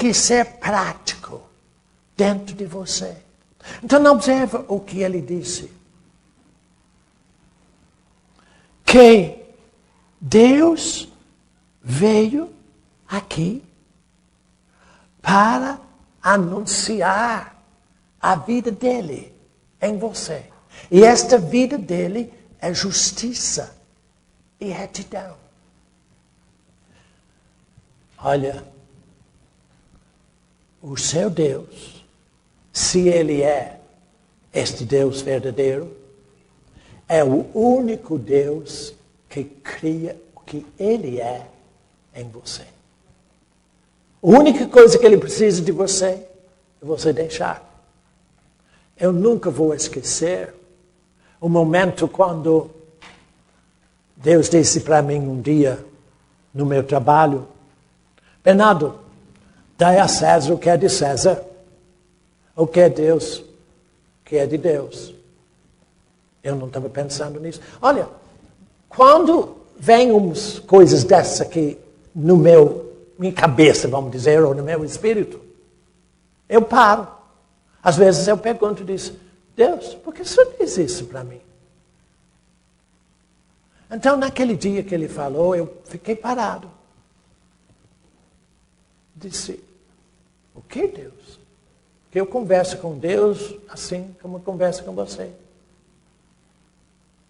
que ser prático dentro de você. Então, observa o que ele disse. Que Deus veio aqui para anunciar a vida dele em você. E esta vida dele é justiça e retidão. Olha, o seu Deus, se ele é este Deus verdadeiro, é o único Deus que cria o que ele é em você. A única coisa que ele precisa de você é você deixar. Eu nunca vou esquecer o momento quando Deus disse para mim um dia, no meu trabalho, Bernardo, dai a César o que é de César, o que é Deus, o que é de Deus. Eu não estava pensando nisso. Olha, quando vem umas coisas dessas aqui no minha cabeça, vamos dizer, ou no meu espírito, eu paro. Às vezes eu pergunto e digo, Deus, por que o Senhor diz isso para mim? Então, naquele dia que ele falou, eu fiquei parado. Disse, o que Deus? Que eu converso com Deus assim como eu converso com você.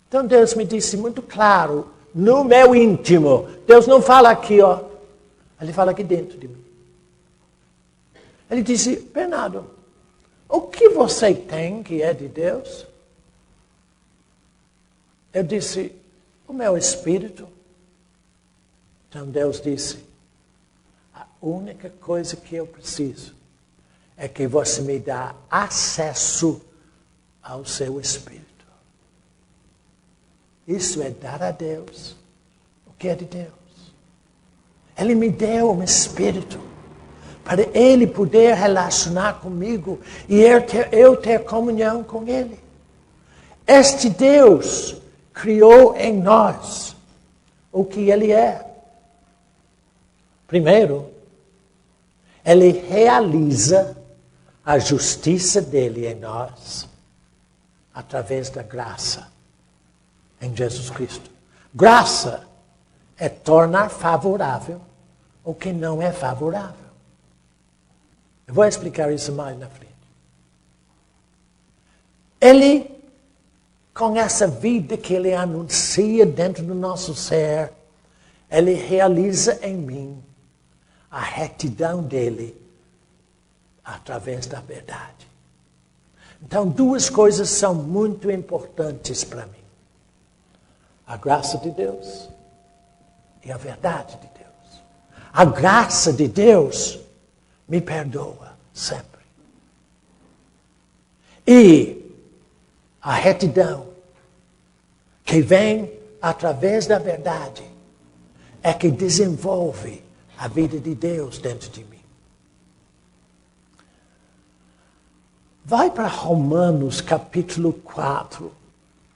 Então Deus me disse muito claro, no meu íntimo. Deus não fala aqui, ó. Ele fala aqui dentro de mim. Ele disse, Bernardo, o que você tem que é de Deus? Eu disse, o meu espírito. Então Deus disse, a única coisa que eu preciso é que você me dá acesso ao seu espírito. Isso é dar a Deus o que é de Deus. Ele me deu um espírito para Ele poder relacionar comigo e eu ter comunhão com Ele. Este Deus criou em nós o que Ele é. Primeiro, Ele realiza a justiça dele em nós através da graça em Jesus Cristo. Graça é tornar favorável o que não é favorável. Eu vou explicar isso mais na frente. Ele, com essa vida que ele anuncia dentro do nosso ser, ele realiza em mim a retidão dele através da verdade. Então, duas coisas são muito importantes para mim. A graça de Deus e a verdade de Deus. A graça de Deus me perdoa sempre. E a retidão que vem através da verdade é que desenvolve a vida de Deus dentro de mim. Vai para Romanos capítulo 4,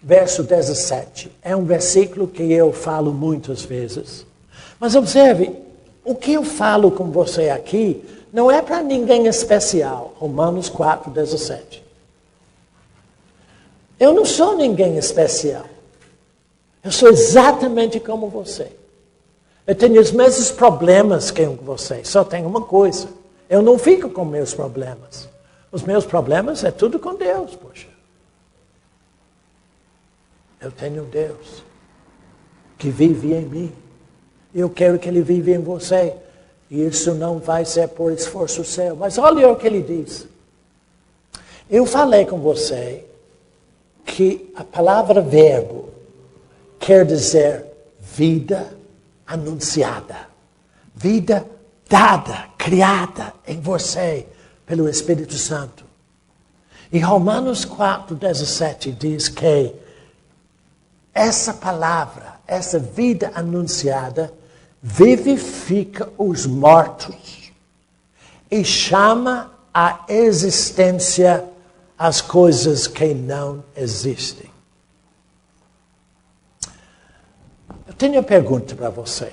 verso 17. É um versículo que eu falo muitas vezes. Mas observe, o que eu falo com você aqui não é para ninguém especial. Romanos 4, 17. Eu não sou ninguém especial. Eu sou exatamente como você. Eu tenho os mesmos problemas que você. Só tem uma coisa. Eu não fico com meus problemas. Os meus problemas é tudo com Deus, poxa. Eu tenho Deus que vive em mim. Eu quero que Ele viva em você. E isso não vai ser por esforço seu. Mas olha o que Ele diz. Eu falei com você que a palavra verbo quer dizer vida anunciada. Vida dada, criada em você pelo Espírito Santo. E Romanos 4, 17 diz que essa palavra, essa vida anunciada, vivifica os mortos e chama à existência as coisas que não existem. Eu tenho uma pergunta para você.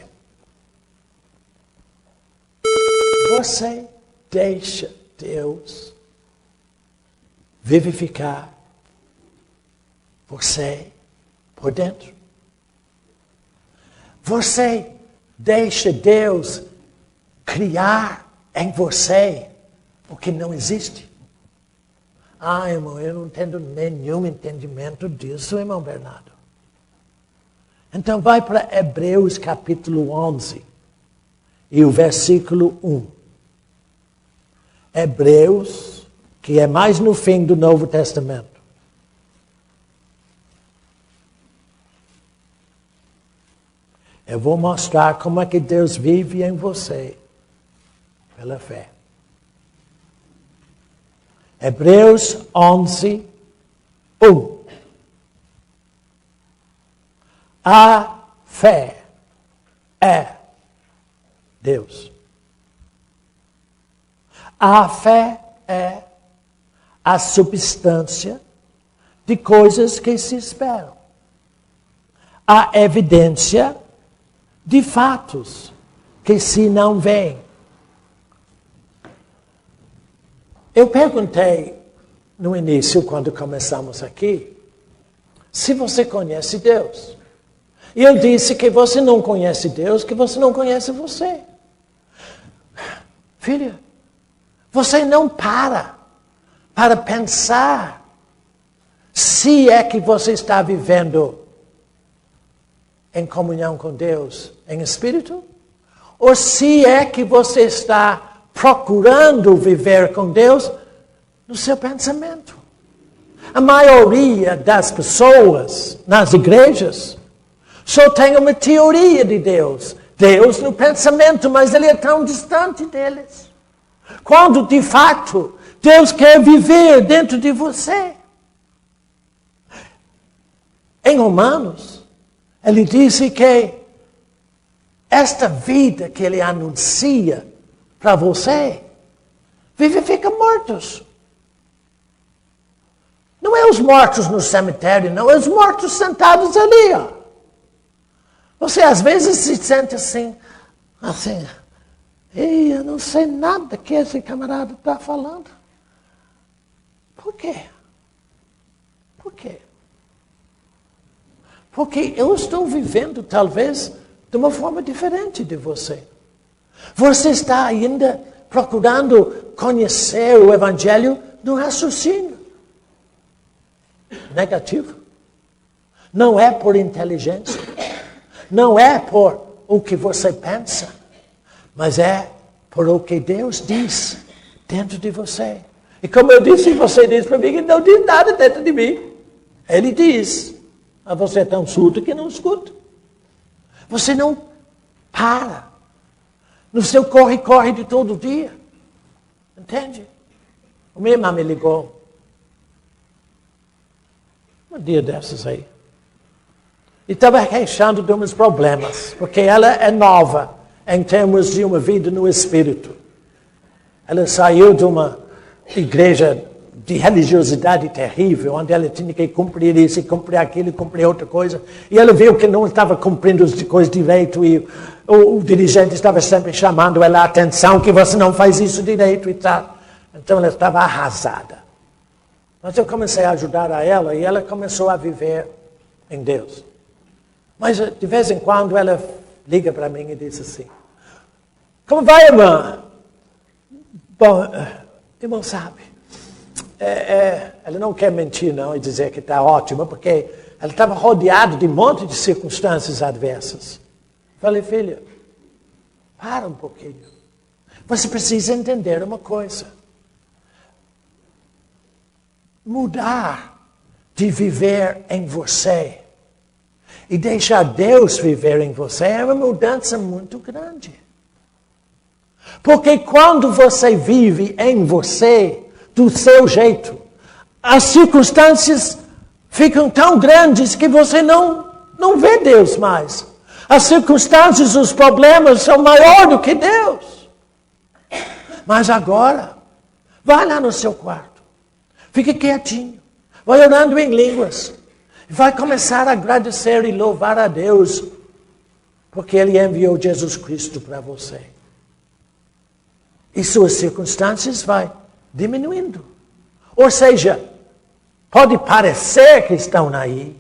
Você deixa Deus vivificar você por dentro. Você deixa Deus criar em você o que não existe. Ah, irmão, eu não tenho nenhum entendimento disso, irmão Bernardo. Então vai para Hebreus capítulo 11 e o versículo 1. Hebreus, que é mais no fim do Novo Testamento. Eu vou mostrar como é que Deus vive em você pela fé. Hebreus 11, 1. A fé é Deus. A fé é a substância de coisas que se esperam. A evidência de fatos que se não veem. Eu perguntei no início, quando começamos aqui, se você conhece Deus. E eu disse que você não conhece Deus, que você não conhece você. Filha, você não para pensar se é que você está vivendo em comunhão com Deus em espírito, ou se é que você está procurando viver com Deus no seu pensamento. A maioria das pessoas nas igrejas só tem uma teoria de Deus. Deus no pensamento, mas ele é tão distante deles. Quando, de fato, Deus quer viver dentro de você. Em Romanos, ele disse que esta vida que ele anuncia para você, vivifica mortos. Não é os mortos no cemitério, não. É os mortos sentados ali, ó. Você às vezes se sente assim, ei, eu não sei nada que esse camarada está falando. Por quê? Por quê? Porque eu estou vivendo, talvez, de uma forma diferente de você. Você está ainda procurando conhecer o Evangelho no raciocínio negativo. Não é por inteligência. Não é por o que você pensa. Mas é por o que Deus diz dentro de você. E como eu disse, você diz para mim que não diz nada dentro de mim. Ele diz. Mas você é tão surdo que não escuta. Você não para. No seu corre-corre de todo dia. Entende? Minha irmã me ligou. Um dia desses aí. E estava queixando de uns problemas. Porque ela é nova em termos de uma vida no Espírito. Ela saiu de uma igreja de religiosidade terrível, onde ela tinha que cumprir isso, e cumprir aquilo, e cumprir outra coisa. E ela viu que não estava cumprindo as coisas direito, e o dirigente estava sempre chamando ela a atenção, que você não faz isso direito e tal. Então ela estava arrasada. Mas eu comecei a ajudar a ela, e ela começou a viver em Deus. Mas de vez em quando ela liga para mim e diz assim, como vai, irmã? Bom, irmão sabe, ela não quer mentir não e dizer que está ótima, porque ela estava rodeada de um monte de circunstâncias adversas. Falei, filha, para um pouquinho. Você precisa entender uma coisa. Mudar de viver em você e deixar Deus viver em você é uma mudança muito grande. Porque quando você vive em você, do seu jeito, as circunstâncias ficam tão grandes que você não vê Deus mais. As circunstâncias, os problemas são maiores do que Deus. Mas agora, vai lá no seu quarto, fique quietinho, vai orando em línguas, e vai começar a agradecer e louvar a Deus, porque Ele enviou Jesus Cristo para você. E suas circunstâncias vão diminuindo. Ou seja, pode parecer que estão aí,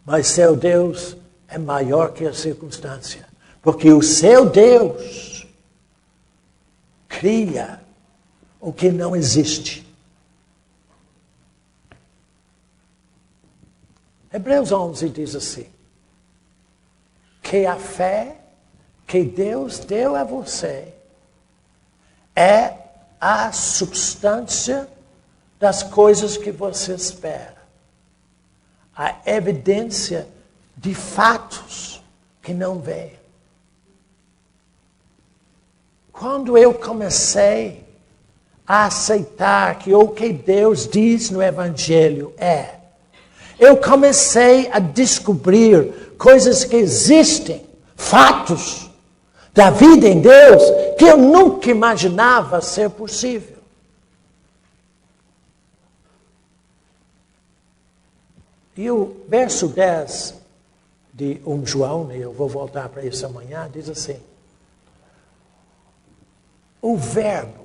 mas seu Deus é maior que a circunstância. Porque o seu Deus cria o que não existe. Hebreus 11 diz assim, que a fé que Deus deu a você é a substância das coisas que você espera. A evidência de fatos que não veem. Quando eu comecei a aceitar que o que Deus diz no Evangelho eu comecei a descobrir coisas que existem, fatos da vida em Deus, que eu nunca imaginava ser possível. E o verso 10 de 1 João, e eu vou voltar para isso amanhã, diz assim, o verbo,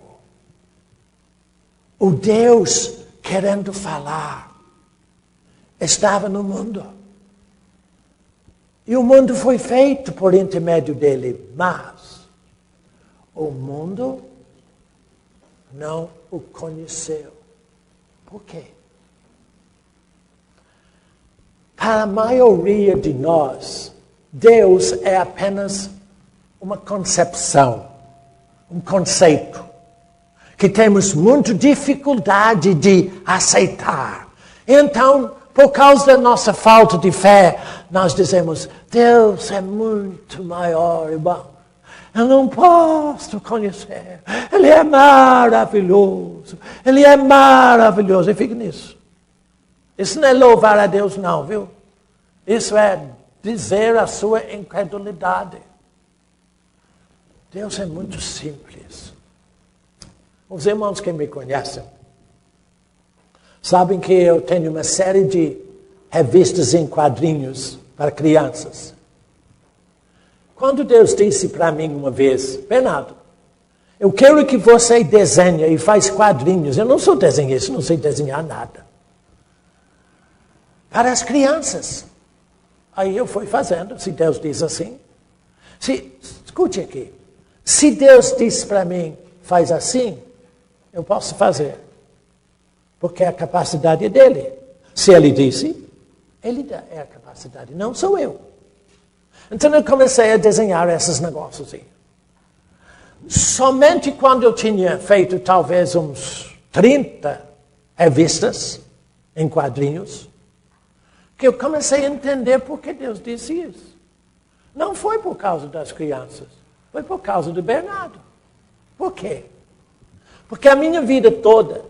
o Deus querendo falar, estava no mundo. E o mundo foi feito por intermédio dele, mas o mundo não o conheceu. Por quê? Para a maioria de nós, Deus é apenas uma concepção, um conceito, que temos muita dificuldade de aceitar. Então, por causa da nossa falta de fé, nós dizemos, Deus é muito maior e bom. Eu não posso conhecer. Ele é maravilhoso. Ele é maravilhoso. E fica nisso. Isso não é louvar a Deus não, viu? Isso é dizer a sua incredulidade. Deus é muito simples. Os irmãos que me conhecem sabem que eu tenho uma série de revistas em quadrinhos para crianças. Quando Deus disse para mim uma vez, Bernardo, eu quero que você desenhe e faz quadrinhos. Eu não sou desenhista, não sei desenhar nada. Para as crianças. Aí eu fui fazendo, se Deus diz assim. Escute aqui. Se Deus disse para mim, faz assim, eu posso fazer. Porque a capacidade é dele. Se ele disse, ele é a capacidade, não sou eu. Então eu comecei a desenhar esses negócios aí. Somente quando eu tinha feito talvez uns 30 revistas em quadrinhos, que eu comecei a entender por que Deus disse isso. Não foi por causa das crianças, foi por causa do Bernardo. Por quê? Porque a minha vida toda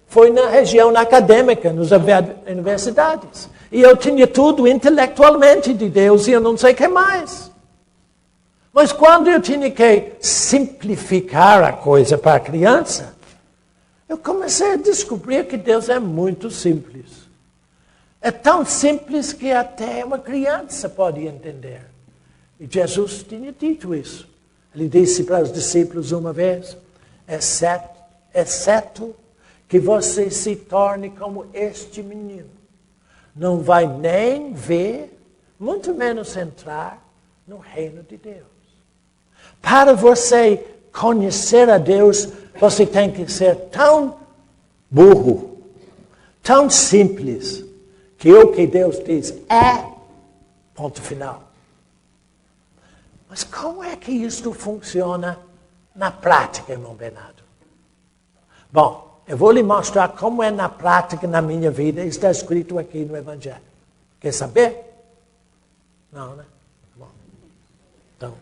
foi na região acadêmica, nas universidades. E eu tinha tudo intelectualmente de Deus e eu não sei o que mais. Mas quando eu tinha que simplificar a coisa para a criança, eu comecei a descobrir que Deus é muito simples. É tão simples que até uma criança pode entender. E Jesus tinha dito isso. Ele disse para os discípulos uma vez, exceto que você se torne como este menino. Não vai nem ver, muito menos entrar no reino de Deus. Para você conhecer a Deus, você tem que ser tão burro, tão simples, que o que Deus diz ponto final. Mas como é que isso funciona na prática, irmão Bernardo? Bom, eu vou lhe mostrar como é na prática, na minha vida. Está escrito aqui no Evangelho. Quer saber? Não, né? Bom. Então,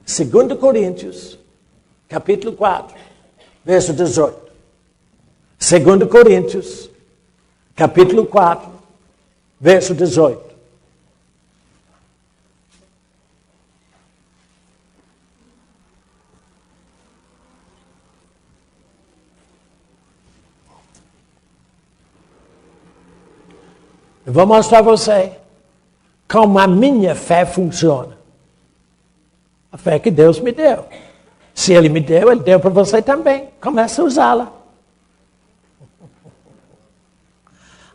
2 Coríntios, capítulo 4, verso 18. 2 Coríntios, capítulo 4, verso 18. Eu vou mostrar a você como a minha fé funciona. A fé que Deus me deu. Se Ele me deu, Ele deu para você também. Começa a usá-la.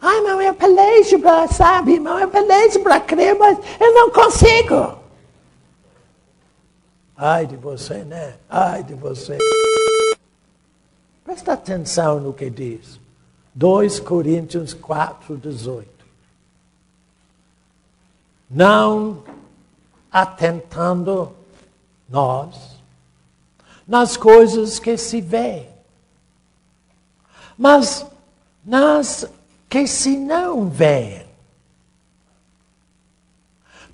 Ai, irmão, eu pelejo para, sabe, irmão, eu pelejo para crer, mas eu não consigo. Ai de você, né? Ai de você. Presta atenção no que diz. 2 Coríntios 4:18. Não atentando nós nas coisas que se veem, mas nas que se não veem.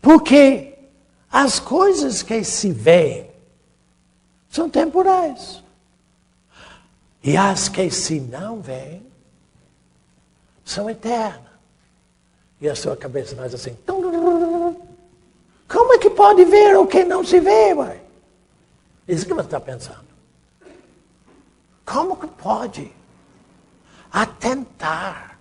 Porque as coisas que se veem são temporais. E as que se não veem são eternas. E a sua cabeça faz assim. Como é que pode ver o que não se vê, ué? Isso que você está pensando. Como que pode atentar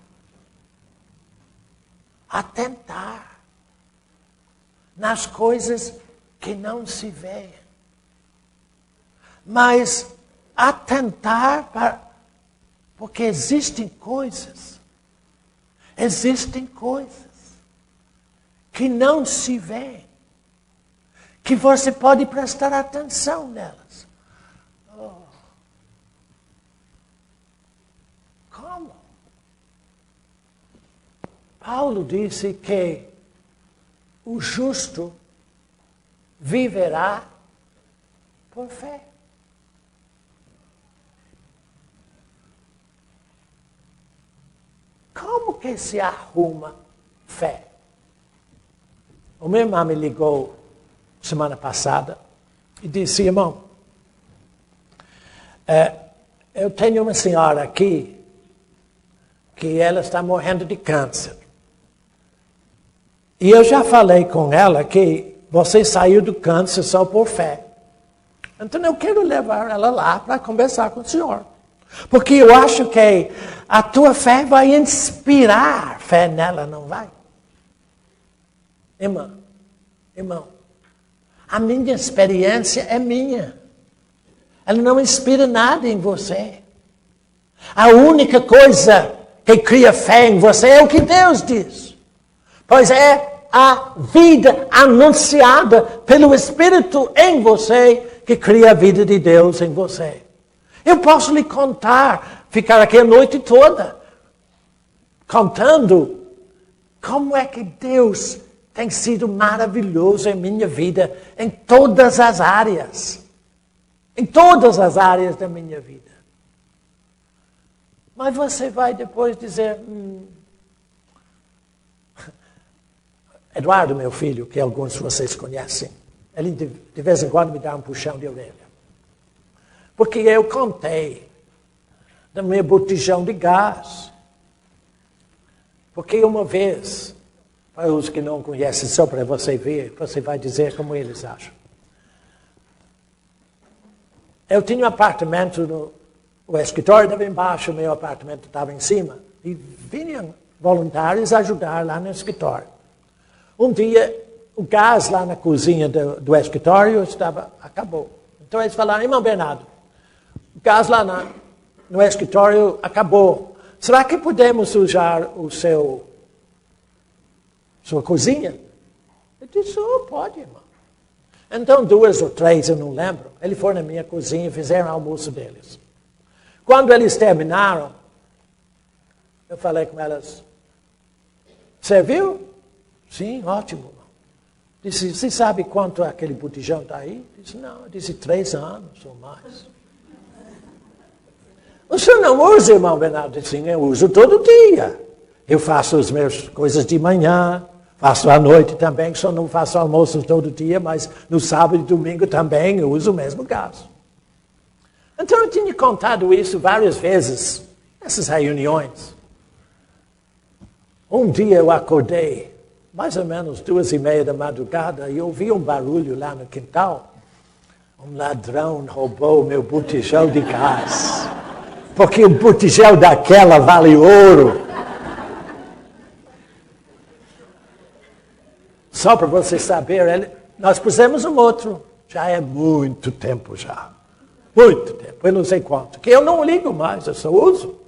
nas coisas que não se veem? Mas atentar para... Porque existem coisas que não se veem, que você pode prestar atenção nelas. Oh. Como? Paulo disse que o justo viverá por fé. Como que se arruma fé? O meu irmão me ligou semana passada e disse, irmão, eu tenho uma senhora aqui que ela está morrendo de câncer. E eu já falei com ela que você saiu do câncer só por fé. Então eu quero levar ela lá para conversar com o senhor. Porque eu acho que a tua fé vai inspirar fé nela, não vai? Irmão, a minha experiência é minha. Ela não inspira nada em você. A única coisa que cria fé em você é o que Deus diz. Pois é a vida anunciada pelo Espírito em você que cria a vida de Deus em você. Eu posso lhe contar, ficar aqui a noite toda, contando como é que Deus tem sido maravilhoso em minha vida, em todas as áreas. Em todas as áreas da minha vida. Mas você vai depois dizer... Eduardo, meu filho, que alguns de vocês conhecem, ele de vez em quando me dá um puxão de orelha. Porque eu contei do meu botijão de gás. Porque uma vez, para os que não conhecem, só para você ver, você vai dizer como eles acham. Eu tinha um apartamento, o escritório estava embaixo, o meu apartamento estava em cima. E vinham voluntários ajudar lá no escritório. Um dia, o gás lá na cozinha do escritório acabou. Então eles falaram, irmão Bernardo, o gás lá no escritório acabou. Será que podemos usar sua cozinha? Eu disse, pode, irmão. Então 2 ou 3, eu não lembro, eles foram na minha cozinha e fizeram o almoço deles. Quando eles terminaram, eu falei com elas, serviu? Sim, ótimo. Disse, você sabe quanto aquele botijão está aí? Disse, não. Eu disse, 3 anos ou mais. O senhor não usa, irmão Bernardo? Disse, eu uso todo dia. Eu faço as minhas coisas de manhã, faço à noite também, só não faço almoço todo dia, mas no sábado e domingo também eu uso o mesmo gás. Então eu tinha contado isso várias vezes, nessas reuniões. Um dia eu acordei, mais ou menos 2:30 da madrugada, e ouvi um barulho lá no quintal. Um ladrão roubou meu botijão de gás. Porque um botijão daquela vale ouro. Só para você saber, nós pusemos um outro. Já é muito tempo já. Muito tempo, eu não sei quanto. Que eu não ligo mais, eu só uso.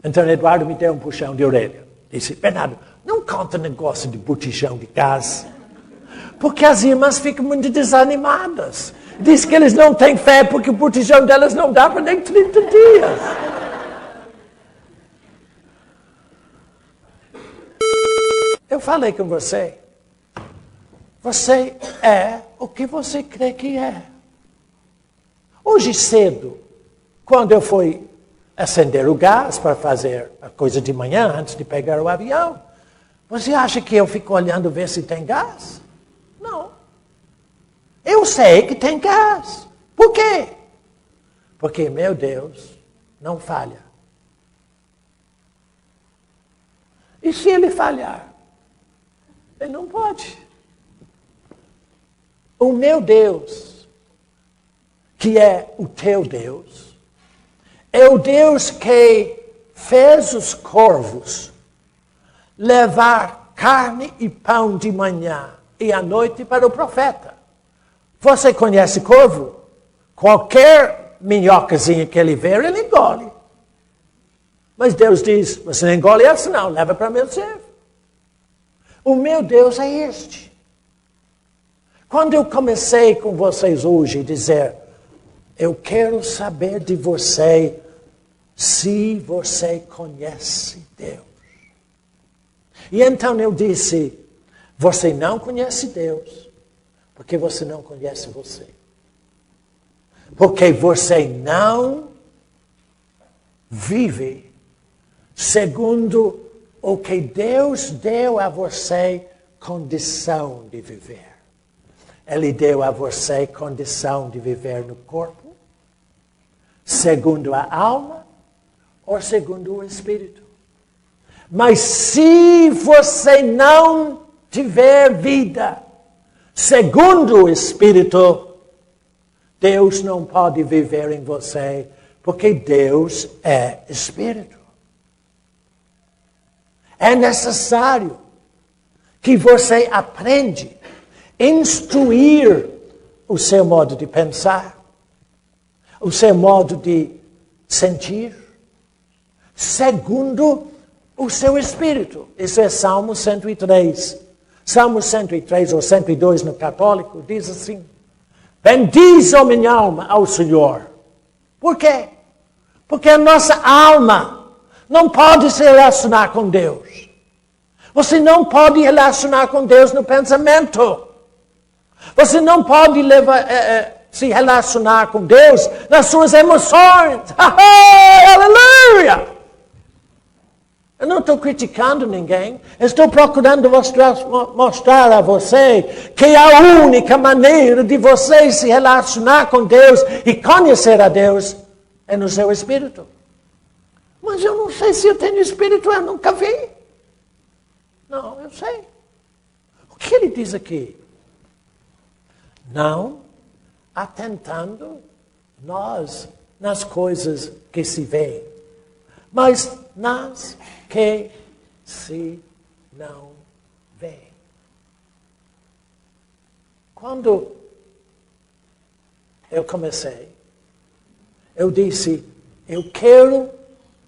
Então Eduardo me deu um puxão de orelha. Disse, Bernardo, não conta negócio de botijão de gás. Porque as irmãs ficam muito desanimadas. Diz que eles não têm fé porque o botijão delas não dá para nem 30 dias. Eu falei com você. Você é o que você crê que é. Hoje cedo, quando eu fui acender o gás para fazer a coisa de manhã, antes de pegar o avião, você acha que eu fico olhando ver se tem gás? Não. Eu sei que tem gás. Por quê? Porque, meu Deus, não falha. E se ele falhar? Ele não pode. O meu Deus, que é o teu Deus, é o Deus que fez os corvos levar carne e pão de manhã e à noite para o profeta. Você conhece corvo? Qualquer minhocazinha que ele ver, ele engole. Mas Deus diz, você não engole essa não, leva para meu servo. O meu Deus é este. Quando eu comecei com vocês hoje a dizer, eu quero saber de você se você conhece Deus. E então eu disse, você não conhece Deus, porque você não conhece você. Porque você não vive segundo o que Deus deu a você condição de viver. Ele deu a você condição de viver no corpo, segundo a alma ou segundo o espírito. Mas se você não tiver vida segundo o espírito, Deus não pode viver em você, porque Deus é espírito. É necessário que você aprenda a instruir o seu modo de pensar, o seu modo de sentir, segundo o seu espírito. Isso é Salmo 103. Salmo 103 ou 102 no católico diz assim, bendize a minha alma ao Senhor. Por quê? Porque a nossa alma não pode se relacionar com Deus. Você não pode relacionar com Deus no pensamento. Você não pode se relacionar com Deus nas suas emoções. Aleluia! Eu não estou criticando ninguém. Estou procurando mostrar a você que a única maneira de você se relacionar com Deus e conhecer a Deus é no seu espírito. Mas eu não sei se eu tenho espírito, eu nunca vi. Não, eu sei. O que ele diz aqui? Não atentando nós nas coisas que se veem, mas nas que se não veem. Quando eu comecei, eu disse, eu quero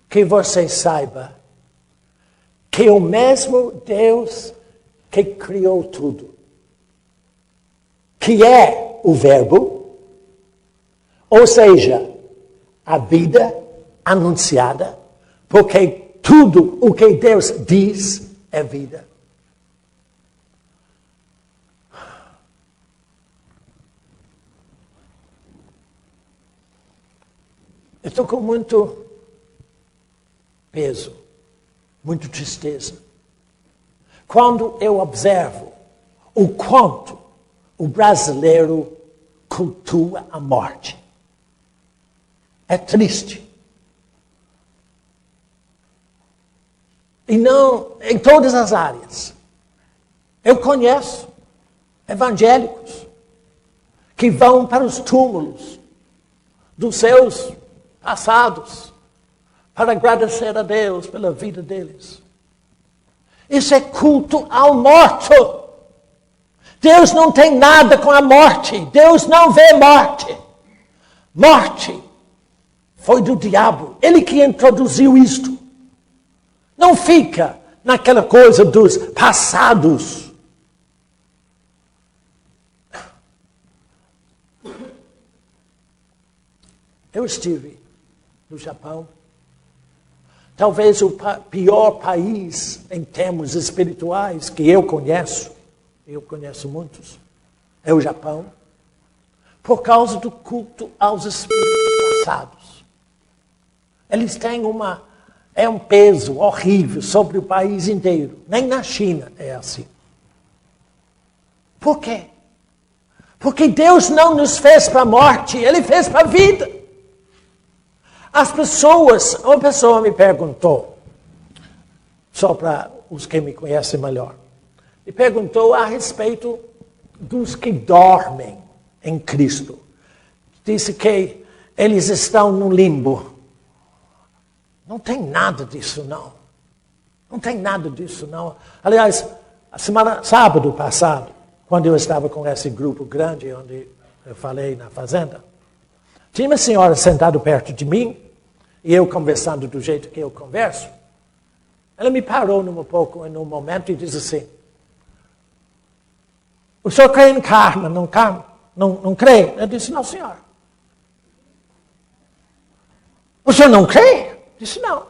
que você saiba que o mesmo Deus que criou tudo, que é o Verbo, ou seja, a vida anunciada, porque tudo o que Deus diz é vida. Eu estou com muito peso, muita tristeza, quando eu observo o quanto o brasileiro cultua a morte. É triste. E não em todas as áreas. Eu conheço evangélicos que vão para os túmulos dos seus passados para agradecer a Deus pela vida deles. Isso é culto ao morto. Deus não tem nada com a morte. Deus não vê morte. Morte foi do diabo. Ele que introduziu isto. Não fica naquela coisa dos passados. Eu estive no Japão. Talvez o pior país em termos espirituais que eu conheço muitos, é o Japão, por causa do culto aos espíritos passados. Eles têm um peso horrível sobre o país inteiro. Nem na China é assim. Por quê? Porque Deus não nos fez para a morte, Ele fez para a vida. Uma pessoa me perguntou, só para os que me conhecem melhor, me perguntou a respeito dos que dormem em Cristo. Disse que eles estão no limbo. Não tem nada disso, não. Não tem nada disso, não. Aliás, sábado passado, quando eu estava com esse grupo grande, onde eu falei na fazenda, tinha uma senhora sentada perto de mim, e eu conversando do jeito que eu converso. Ela me parou num momento e disse assim, o senhor crê em karma, não crê? Eu disse, não, senhora. O senhor não crê? Eu disse, não.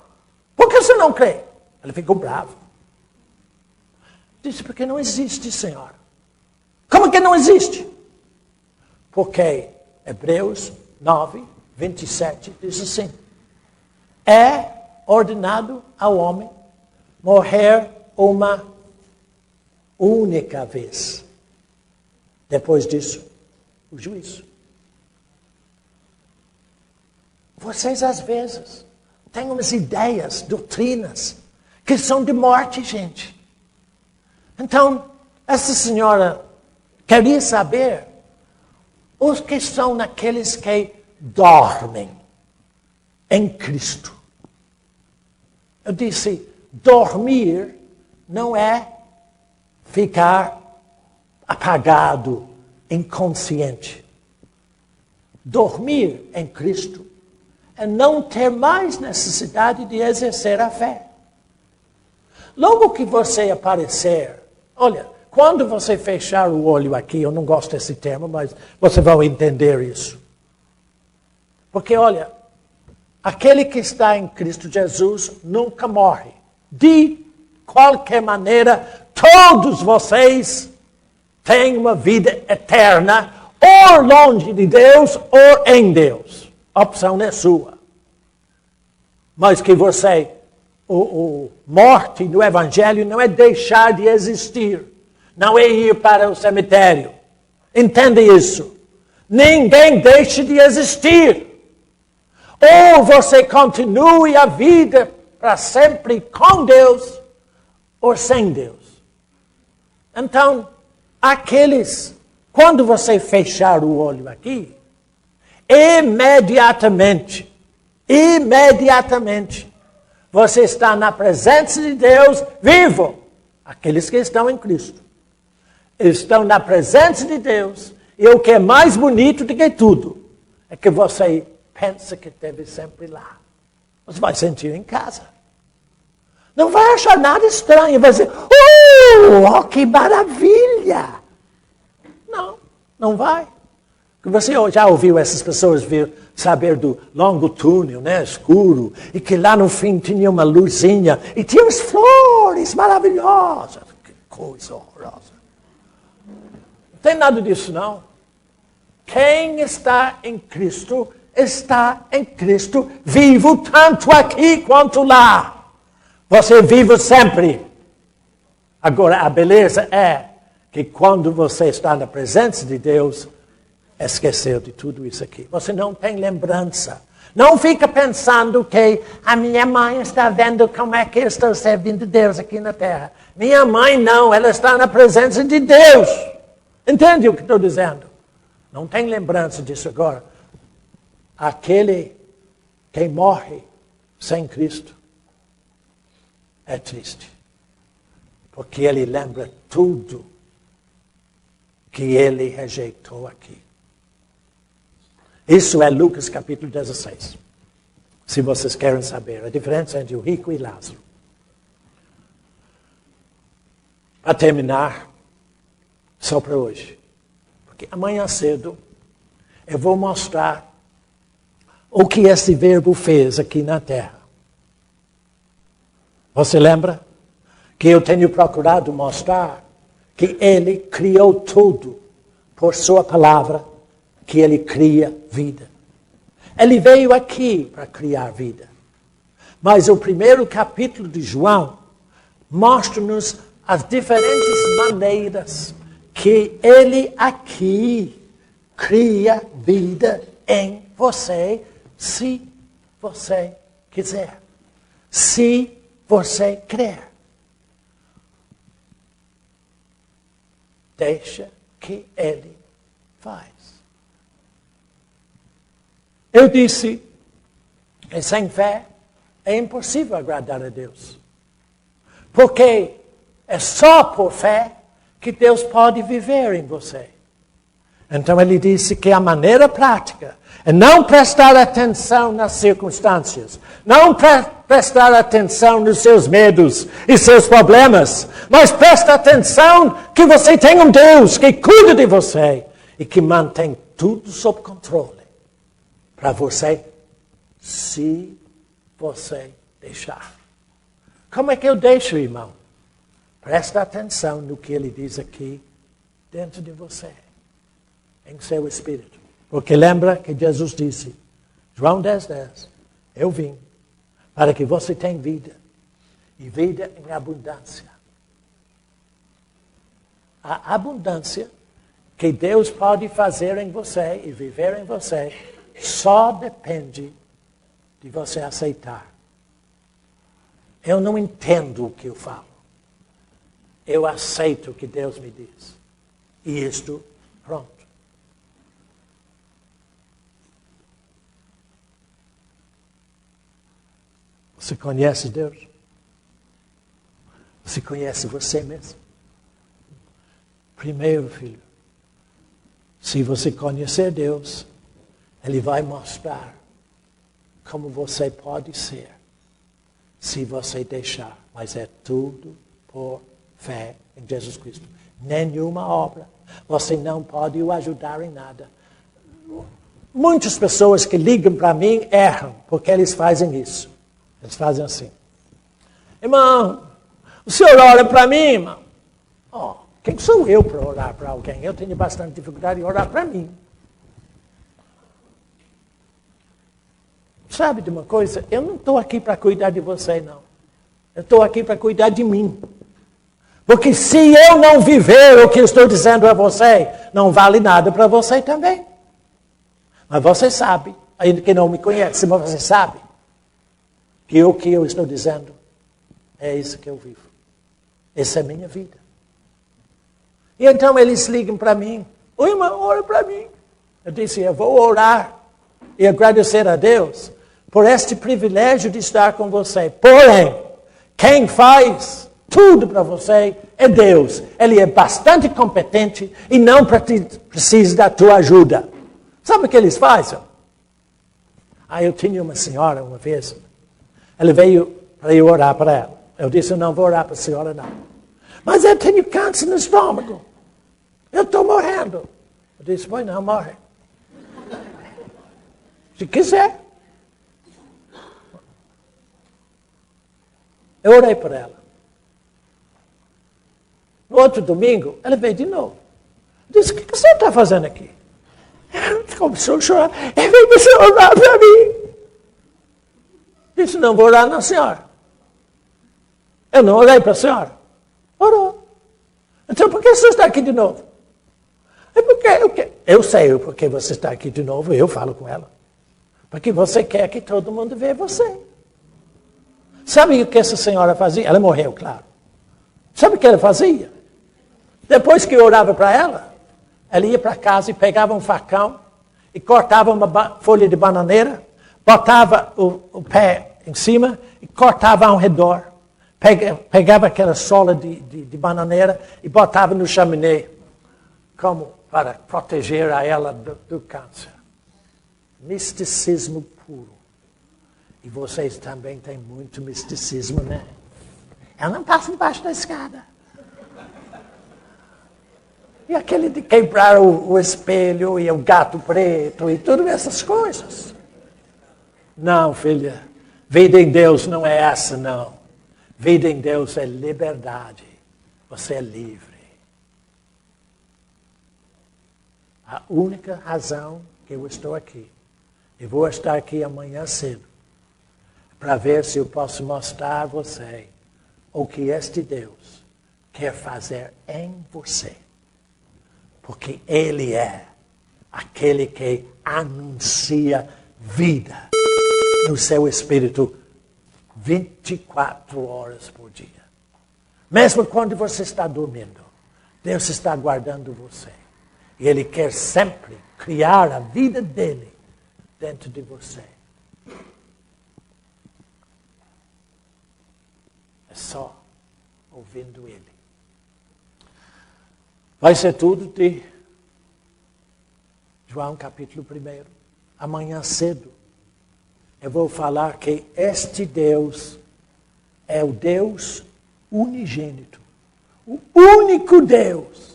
Por que o senhor não crê? Ela ficou brava. Disse, porque não existe, senhora. Como que não existe? Porque Hebreus 9, 27 diz assim, é ordenado ao homem morrer uma única vez. Depois disso, o juízo. Vocês, às vezes, têm umas ideias, doutrinas, que são de morte, gente. Então, essa senhora queria saber os que são naqueles que dormem em Cristo. Eu disse, dormir não é ficar apagado, inconsciente. Dormir em Cristo é não ter mais necessidade de exercer a fé. Logo que você aparecer, olha, quando você fechar o olho aqui, eu não gosto desse termo, mas você vai entender isso. Porque, olha, aquele que está em Cristo Jesus nunca morre. De qualquer maneira, todos vocês têm uma vida eterna, ou longe de Deus, ou em Deus. A opção é sua. Mas que você, morte no Evangelho não é deixar de existir. Não é ir para o cemitério. Entende isso? Ninguém deixa de existir. Ou você continue a vida para sempre com Deus, ou sem Deus. Então, quando você fechar o olho aqui, imediatamente, você está na presença de Deus vivo. Aqueles que estão em Cristo estão na presença de Deus. E o que é mais bonito do que tudo é que você pensa que esteve sempre lá. Você vai sentir em casa. Não vai achar nada estranho. Vai dizer, que maravilha! Não vai. Você já ouviu essas pessoas saber do longo túnel, né, escuro, e que lá no fim tinha uma luzinha, e tinha as flores maravilhosas. Que coisa horrorosa. Não tem nada disso, não. Quem está em Cristo vivo tanto aqui quanto lá. Você vive sempre. Agora, a beleza é que quando você está na presença de Deus, esqueceu de tudo isso aqui. Você não tem lembrança. Não fica pensando que a minha mãe está vendo como é que eu estou servindo Deus aqui na terra. Minha mãe não, ela está na presença de Deus. Entende o que estou dizendo? Não tem lembrança disso agora. Aquele que morre sem Cristo é triste. Porque ele lembra tudo que ele rejeitou aqui. Isso é Lucas capítulo 16. Se vocês querem saber a diferença entre o rico e Lázaro. Para terminar, só para hoje. Porque amanhã cedo eu vou mostrar o que esse verbo fez aqui na terra. Você lembra? Que eu tenho procurado mostrar que ele criou tudo por sua palavra, que ele cria vida. Ele veio aqui para criar vida. Mas o primeiro capítulo de João mostra-nos as diferentes maneiras que ele aqui cria vida em você, se você quiser. Se você crer. Deixa que ele faz. Eu disse que sem fé é impossível agradar a Deus. Porque é só por fé que Deus pode viver em você. Então ele disse que a maneira prática é não prestar atenção nas circunstâncias, não prestar atenção nos seus medos e seus problemas, mas presta atenção que você tem um Deus que cuida de você e que mantém tudo sob controle para você, se você deixar. Como é que eu deixo, irmão? Presta atenção no que ele diz aqui dentro de você, em seu espírito. Porque lembra que Jesus disse, João 10:10, eu vim para que você tenha vida, e vida em abundância. A abundância que Deus pode fazer em você e viver em você só depende de você aceitar. Eu não entendo o que eu falo. Eu aceito o que Deus me diz. E isto, pronto. Você conhece Deus? Você conhece você mesmo? Primeiro, filho, se você conhecer Deus, Ele vai mostrar como você pode ser, se você deixar. Mas é tudo por fé em Jesus Cristo. Nenhuma obra. Você não pode o ajudar em nada. Muitas pessoas que ligam para mim erram, porque eles fazem isso. Eles fazem assim. Irmão, o senhor ora para mim, irmão? Oh, quem sou eu para orar para alguém? Eu tenho bastante dificuldade em orar para mim. Sabe de uma coisa? Eu não estou aqui para cuidar de você, não. Eu estou aqui para cuidar de mim. Porque se eu não viver o que eu estou dizendo a você, não vale nada para você também. Mas você sabe, ainda que não me conhece, mas você sabe que o que eu estou dizendo é isso que eu vivo. Essa é a minha vida. E então eles ligam para mim. Oi, irmão, ora para mim. Eu disse, eu vou orar e agradecer a Deus por este privilégio de estar com você. Porém, quem faz tudo para você é Deus. Ele é bastante competente e não precisa da tua ajuda. Sabe o que eles fazem? Eu tinha uma senhora uma vez. Ela veio para eu orar para ela. Eu disse, eu não vou orar para a senhora, não. Mas eu tenho câncer no estômago. Eu estou morrendo. Eu disse, pois não, morre. Se quiser. Eu orei por ela. No outro domingo, ela veio de novo. Eu disse, o que você está fazendo aqui? Ela começou a chorar. Ela veio para orar para mim. Eu disse, não vou orar na senhora. Eu não orei para a senhora. Orou. Então, por que você está aqui de novo? É porque eu sei porque você está aqui de novo, eu falo com ela. Porque você quer que todo mundo veja você. Sabe o que essa senhora fazia? Ela morreu, claro. Sabe o que ela fazia? Depois que eu orava para ela, ela ia para casa e pegava um facão e cortava uma folha de bananeira, botava o pé em cima e cortava ao redor. Pegava aquela sola de bananeira e botava no chaminé. como para proteger a ela do câncer. Misticismo puro. E vocês também têm muito misticismo, né? Ela não passa embaixo da escada. E aquele de quebrar o espelho e o gato preto e todas essas coisas. Não, filha. Vida em Deus não é essa, não. Vida em Deus é liberdade. Você é livre. A única razão que eu estou aqui, e vou estar aqui amanhã cedo, para ver se eu posso mostrar a você o que este Deus quer fazer em você. Porque Ele é aquele que anuncia vida no seu espírito 24 horas por dia. Mesmo quando você está dormindo, Deus está guardando você. E Ele quer sempre criar a vida dele dentro de você. É só ouvindo Ele. Vai ser tudo de João capítulo 1. Amanhã cedo eu vou falar que este Deus é o Deus unigênito. O único Deus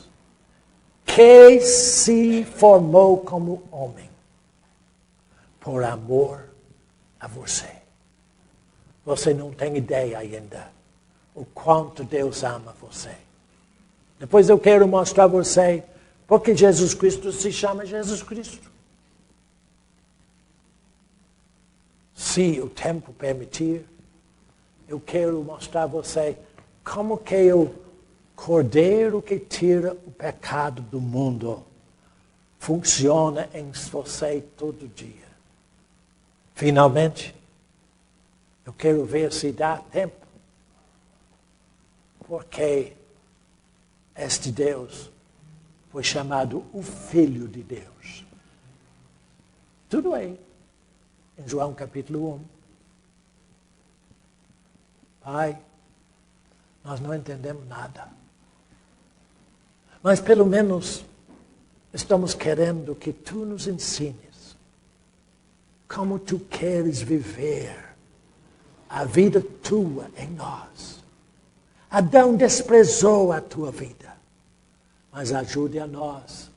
que se formou como homem por amor a você. Você não tem ideia ainda o quanto Deus ama você. Depois eu quero mostrar a você porque Jesus Cristo se chama Jesus Cristo. Se o tempo permitir, eu quero mostrar a você como que o Cordeiro que tira o pecado do mundo funciona em você todo dia. Finalmente, eu quero ver se dá tempo. Porque este Deus foi chamado o Filho de Deus. Tudo aí, em João capítulo 1. Pai, nós não entendemos nada. Mas pelo menos estamos querendo que tu nos ensines como tu queres viver a vida tua em nós. Adão desprezou a tua vida, mas ajude a nós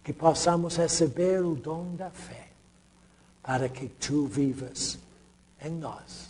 que possamos receber o dom da fé para que tu vivas em nós.